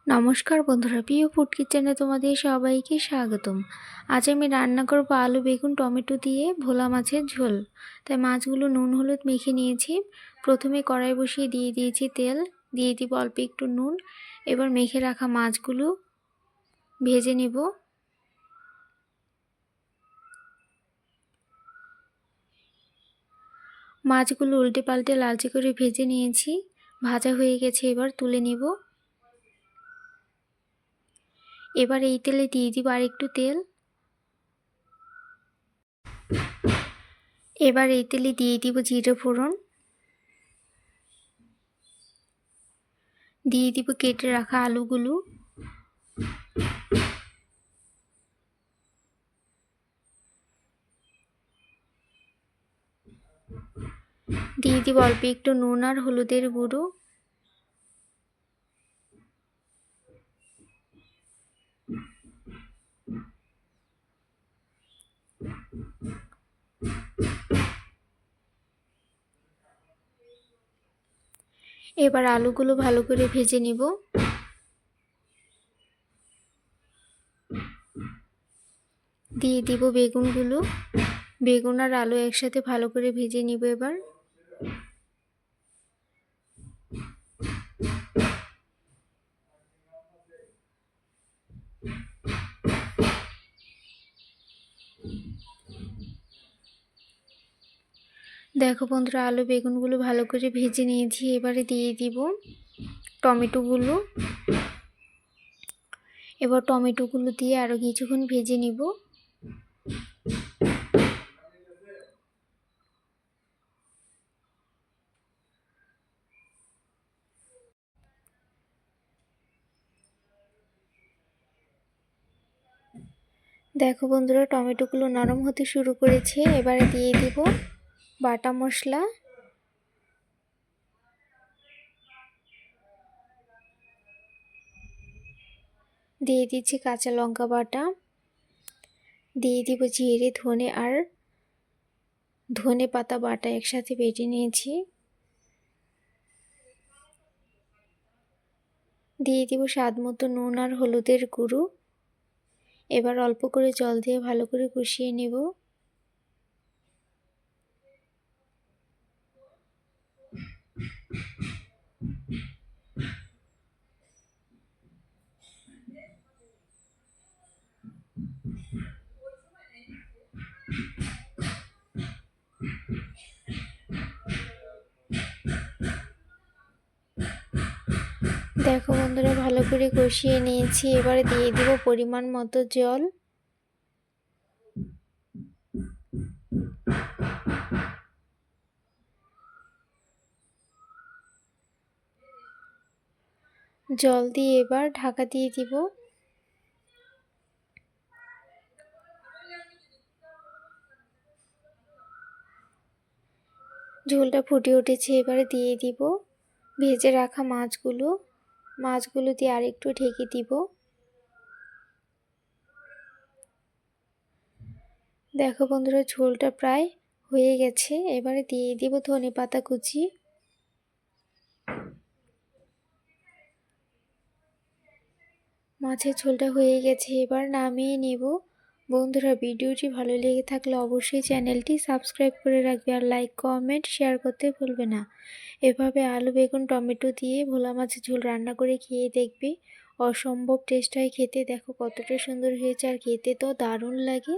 নমস্কার বন্ধুরা, প্রিয় ফুড কিচেনে তোমাদের সবাইকে স্বাগতম। আজ আমি রান্না করব আলু বেগুন টমেটো দিয়ে ভোলা মাছের ঝোল। তাই মাছগুলো নুন হলুদ মেখে নিয়েছি। প্রথমে কড়াই বসিয়ে দিয়ে দিয়েছি তেল, দিয়ে দিব অল্প একটু নুন। এবার মেখে রাখা মাছগুলো ভেজে নেব। মাছগুলো উল্টে পাল্টে লালচে করে ভেজে নিয়েছি। ভাজা হয়ে গেছে, এবার তুলে নেব। এবার এই তেলে দিয়ে দিব আর একটু তেল। এবার এই তেলে দিয়ে দিব জিরে ফোড়ন, দিয়ে দিব কেটে রাখা আলুগুলো, দিয়ে দিব অল্প একটু নুন আর হলুদের গুঁড়ো, এবার আলুগুলো ভালো করে ভেজে নিব। দিয়ে দিব বেগুনগুলো, বেগুন আর আলু একসাথে ভালো করে ভেজে নিব। এবার দেখো বন্ধুরা, আলু বেগুনগুলো ভালো করে ভেজে নিয়েছি। এবারে দিয়ে দিব টমেটোগুলো। এবার টমেটোগুলো দিয়ে আরও কিছুক্ষণ ভেজে নিব। দেখো বন্ধুরা, টমেটোগুলো নরম হতে শুরু করেছে। এবারে দিয়ে দিব বাটা মশলা, দিয়ে দিচ্ছি কাঁচা লঙ্কা বাটা, দিয়ে দিব জিরে ধনে আর ধনে পাতা বাটা একসাথে বেটে নিয়েছি, দিয়ে দিব স্বাদ মতো নুন আর হলুদের গুঁড়ো। এবার অল্প করে জল দিয়ে ভালো করে কষিয়ে নেব। দেখো বন্ধুরা, ভালো করে কষিয়ে নিয়েছি। এবারে দিয়ে দিব পরিমাণ মতো জল। জল দিয়ে এবার ঢাকা দিয়ে দিব। ঝোলটা ফুটে উঠেছে, এবারে দিয়ে দিব ভেজে রাখা মাছগুলো দিয়ে আরেকটু ঢেকে দিব। দেখো বন্ধুরা, ঝোলটা প্রায় হয়ে গেছে। এবারে দিয়ে দিব ধনেপাতা কুচি। মাছের ঝোলটা হয়ে গেছে, এবার নামিয়ে নেব। বন্ধুরা, ভিডিওটি ভালো লেগে থাকলে অবশ্যই চ্যানেলটি সাবস্ক্রাইব করে রাখবে আর লাইক কমেন্ট শেয়ার করতে ভুলবে না। এভাবে আলু বেগুন টমেটো দিয়ে ভোলা মাছের ঝোল রান্না করে খেয়ে দেখবে, অসম্ভব টেস্ট হয় খেতে। দেখো কতটা সুন্দর হয়েছে, আর খেতে তো দারুণ লাগে।